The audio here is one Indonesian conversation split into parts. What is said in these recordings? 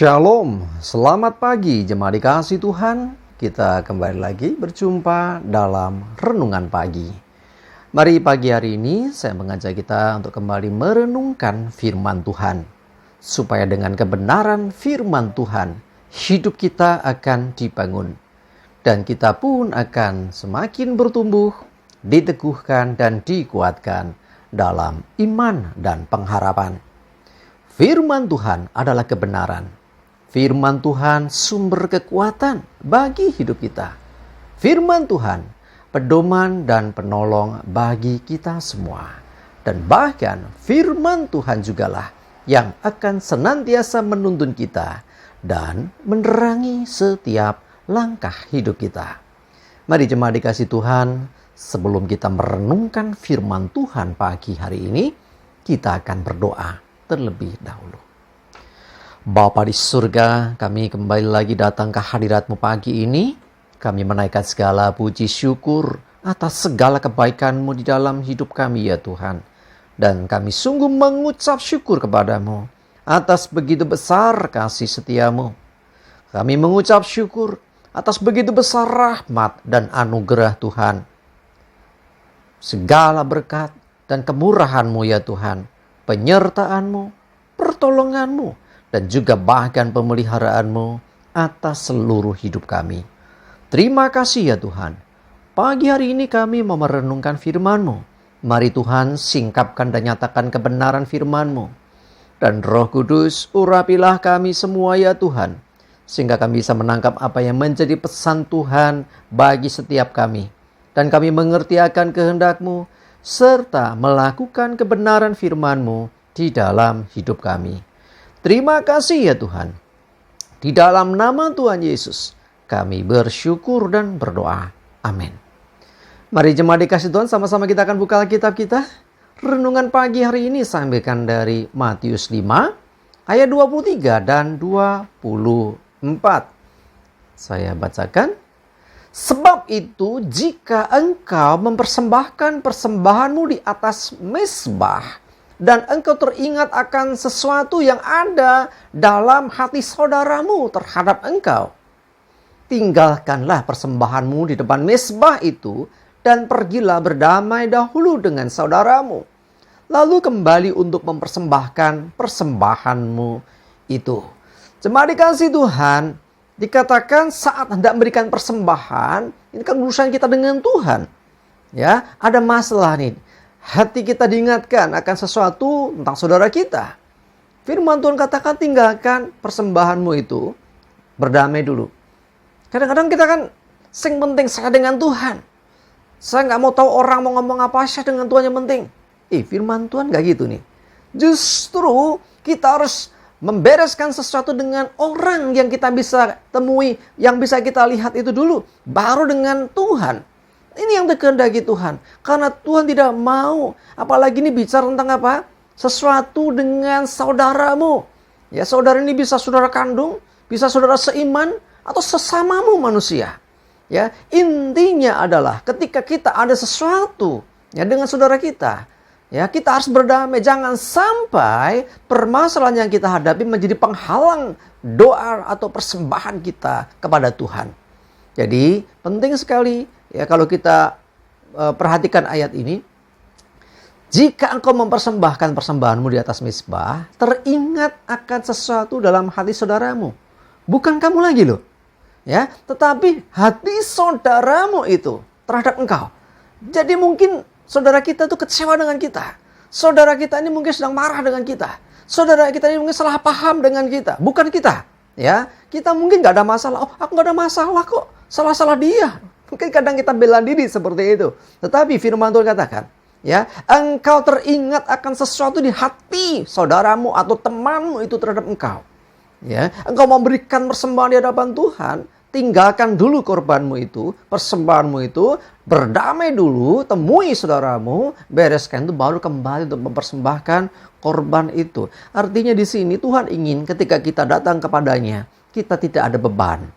Shalom, selamat pagi jemaat dikasih Tuhan. Kita kembali lagi berjumpa dalam Renungan Pagi. Mari pagi hari ini saya mengajak kita untuk kembali merenungkan firman Tuhan. Supaya dengan kebenaran firman Tuhan, hidup kita akan dibangun. Dan kita pun akan semakin bertumbuh, diteguhkan dan dikuatkan dalam iman dan pengharapan. Firman Tuhan adalah kebenaran. Firman Tuhan sumber kekuatan bagi hidup kita. Firman Tuhan pedoman dan penolong bagi kita semua. Dan bahkan firman Tuhan jugalah yang akan senantiasa menuntun kita dan menerangi setiap langkah hidup kita. Mari jemaat dikasih Tuhan, sebelum kita merenungkan firman Tuhan pagi hari ini, kita akan berdoa terlebih dahulu. Bapa di surga, kami kembali lagi datang ke hadirat-Mu pagi ini. Kami menaikkan segala puji syukur atas segala kebaikan-Mu di dalam hidup kami ya Tuhan. Dan kami sungguh mengucap syukur kepada-Mu atas begitu besar kasih setia-Mu. Kami mengucap syukur atas begitu besar rahmat dan anugerah Tuhan. Segala berkat dan kemurahan-Mu ya Tuhan, penyertaan-Mu, pertolongan-Mu, dan juga bahkan pemeliharaanmu atas seluruh hidup kami. Terima kasih ya Tuhan. Pagi hari ini kami mau merenungkan firman-Mu. Mari Tuhan singkapkan dan nyatakan kebenaran firman-Mu. Dan Roh Kudus urapilah kami semua ya Tuhan. Sehingga kami bisa menangkap apa yang menjadi pesan Tuhan bagi setiap kami. Dan kami mengerti akan kehendak-Mu serta melakukan kebenaran firman-Mu di dalam hidup kami. Terima kasih ya Tuhan. Di dalam nama Tuhan Yesus, kami bersyukur dan berdoa. Amin. Mari jemaat dikasih Tuhan, sama-sama kita akan buka Alkitab kita. Renungan pagi hari ini saya ambilkan dari Matius 5, ayat 23 dan 24. Saya bacakan. Sebab itu, jika engkau mempersembahkan persembahanmu di atas mezbah, dan engkau teringat akan sesuatu yang ada dalam hati saudaramu terhadap engkau, tinggalkanlah persembahanmu di depan mezbah itu dan pergilah berdamai dahulu dengan saudaramu. Lalu kembali untuk mempersembahkan persembahanmu itu. Jemaat dikasih Tuhan, dikatakan saat hendak memberikan persembahan, ini kan urusan kita dengan Tuhan. Ya, ada masalah nih. Hati kita diingatkan akan sesuatu tentang saudara kita. Firman Tuhan katakan tinggalkan persembahanmu itu, berdamai dulu. Kadang-kadang kita kan sing penting saya dengan Tuhan. Saya nggak mau tahu orang mau ngomong apa saja, dengan Tuhan yang penting. Firman Tuhan nggak gitu nih. Justru kita harus membereskan sesuatu dengan orang yang kita bisa temui, yang bisa kita lihat itu dulu, baru dengan Tuhan. Ini yang dikehendaki Tuhan. Karena Tuhan tidak mau. Apalagi ini bicara tentang apa? Sesuatu dengan saudaramu. Ya, saudara ini bisa saudara kandung, bisa saudara seiman, atau sesamamu manusia. Ya, intinya adalah ketika kita ada sesuatu ya dengan saudara kita, ya, kita harus berdamai. Jangan sampai permasalahan yang kita hadapi menjadi penghalang doa atau persembahan kita kepada Tuhan. Jadi, penting sekali ya kalau kita perhatikan ayat ini. Jika engkau mempersembahkan persembahanmu di atas mezbah, teringat akan sesuatu dalam hati saudaramu. Bukan kamu lagi loh. Ya, tetapi hati saudaramu itu terhadap engkau. Jadi mungkin saudara kita itu kecewa dengan kita. Saudara kita ini mungkin sedang marah dengan kita. Saudara kita ini mungkin salah paham dengan kita. Bukan kita. Ya, kita mungkin gak ada masalah. Oh, aku gak ada masalah kok. Salah-salah dia. Mungkin kadang kita bela diri seperti itu. Tetapi firman Tuhan katakan, ya, engkau teringat akan sesuatu di hati saudaramu atau temanmu itu terhadap engkau. Ya, engkau memberikan persembahan di hadapan Tuhan, tinggalkan dulu korbanmu itu, persembahanmu itu, berdamai dulu, temui saudaramu, bereskan itu, baru kembali untuk mempersembahkan korban itu. Artinya di sini Tuhan ingin ketika kita datang kepadanya, kita tidak ada beban.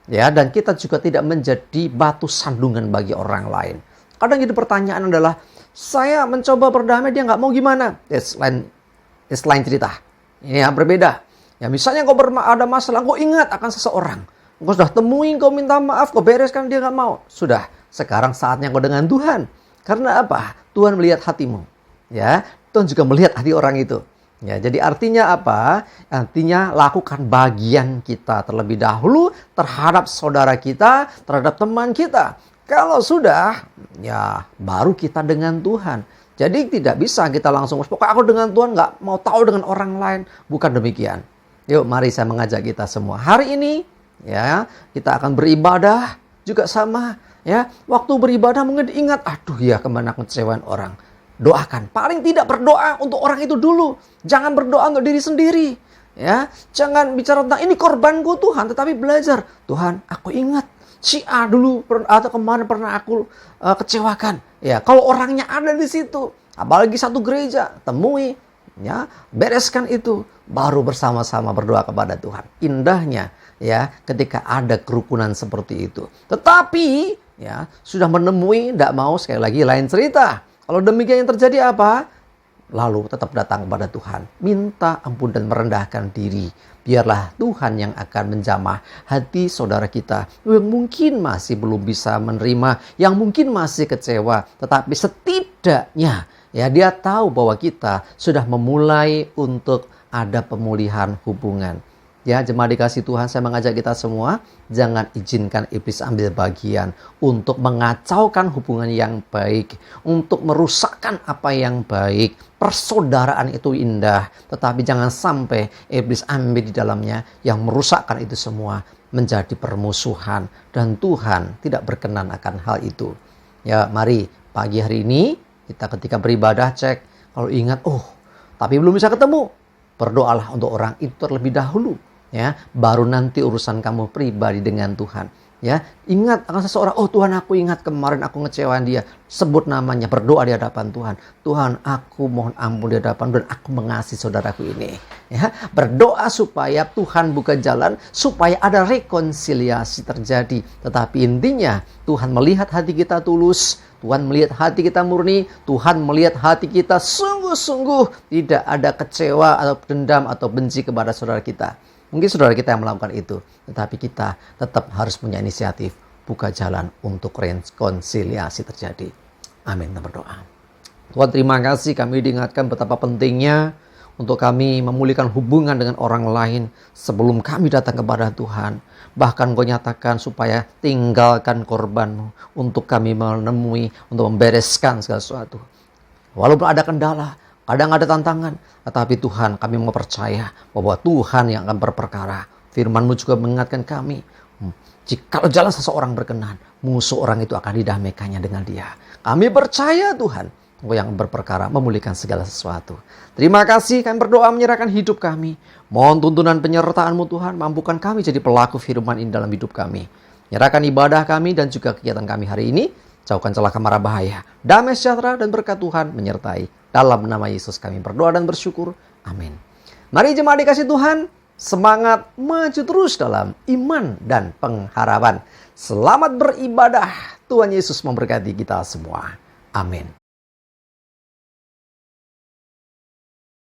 Ya, dan kita juga tidak menjadi batu sandungan bagi orang lain. Kadang itu pertanyaan adalah, saya mencoba berdamai, dia nggak mau gimana? It's lain cerita. Ini yang berbeda. Ya misalnya kau ada masalah, kau ingat akan seseorang. Kau sudah temuin, kau minta maaf, kau bereskan, dia gak mau. Sudah, sekarang saatnya kau dengan Tuhan. Karena apa? Tuhan melihat hatimu. Ya, Tuhan juga melihat hati orang itu. Ya, jadi artinya apa? Artinya lakukan bagian kita terlebih dahulu terhadap saudara kita, terhadap teman kita. Kalau sudah, ya baru kita dengan Tuhan. Jadi tidak bisa kita langsung, pokoknya aku dengan Tuhan gak mau tahu dengan orang lain. Bukan demikian. Yuk mari saya mengajak kita semua. Hari ini ya kita akan beribadah juga sama. Ya, waktu beribadah mungkin ingat, aduh ya kemana kecewain orang. Doakan, paling tidak berdoa untuk orang itu dulu. Jangan berdoa untuk diri sendiri. Ya, jangan bicara tentang ini korbanku Tuhan, tetapi belajar. Tuhan, aku ingat si A dulu atau kemarin pernah aku kecewakan. Ya, kalau orangnya ada di situ, apalagi satu gereja, temui, ya, bereskan itu, baru bersama-sama berdoa kepada Tuhan. Indahnya ya ketika ada kerukunan seperti itu. Tetapi ya sudah menemui, tidak mau, sekali lagi lain cerita. Kalau demikian yang terjadi apa? Lalu tetap datang kepada Tuhan. Minta ampun dan merendahkan diri. Biarlah Tuhan yang akan menjamah hati saudara kita. Yang mungkin masih belum bisa menerima. Yang mungkin masih kecewa. Tetapi setidaknya ya dia tahu bahwa kita sudah memulai untuk ada pemulihan hubungan. Ya, jemaat dikasih Tuhan, saya mengajak kita semua, jangan izinkan iblis ambil bagian untuk mengacaukan hubungan yang baik, untuk merusakkan apa yang baik. Persaudaraan itu indah, tetapi jangan sampai iblis ambil di dalamnya yang merusakkan itu semua menjadi permusuhan. Dan Tuhan tidak berkenan akan hal itu. Ya, mari pagi hari ini kita ketika beribadah cek, kalau ingat, tapi belum bisa ketemu, berdoalah untuk orang itu terlebih dahulu. Ya, baru nanti urusan kamu pribadi dengan Tuhan. Ya, ingat akan seseorang, Tuhan aku ingat kemarin aku ngecewain dia. Sebut namanya, berdoa di hadapan Tuhan. Tuhan, aku mohon ampun di hadapan dan aku mengasihi saudaraku ini. Ya, berdoa supaya Tuhan buka jalan, supaya ada rekonsiliasi terjadi. Tetapi intinya Tuhan melihat hati kita tulus, Tuhan melihat hati kita murni, Tuhan melihat hati kita sungguh-sungguh tidak ada kecewa atau dendam atau benci kepada saudara kita. Mungkin saudara kita yang melakukan itu, tetapi kita tetap harus punya inisiatif, buka jalan untuk rekonsiliasi terjadi. Amin. Kita berdoa. Tuhan, terima kasih, kami diingatkan betapa pentingnya untuk kami memulihkan hubungan dengan orang lain sebelum kami datang kepada Tuhan. Bahkan Kau nyatakan supaya tinggalkan korbanmu untuk kami menemui, untuk membereskan segala sesuatu. Walaupun ada kendala, kadang ada tantangan, tetapi Tuhan, kami mau percaya bahwa Tuhan yang akan berperkara. Firman-Mu juga mengingatkan kami, jika jalan seseorang berkenan, musuh orang itu akan didamaikannya dengan dia. Kami percaya Tuhan, Engkau yang berperkara memulihkan segala sesuatu. Terima kasih, kami berdoa menyerahkan hidup kami. Mohon tuntunan penyertaan-Mu Tuhan, mampukan kami jadi pelaku firman ini dalam hidup kami. Menyerahkan ibadah kami dan juga kegiatan kami hari ini. Jauhkan celaka mara bahaya. Damai sejahtera dan berkat Tuhan menyertai. Dalam nama Yesus kami berdoa dan bersyukur. Amin. Mari jemaat dikasih Tuhan, semangat maju terus dalam iman dan pengharapan. Selamat beribadah. Tuhan Yesus memberkati kita semua. Amin.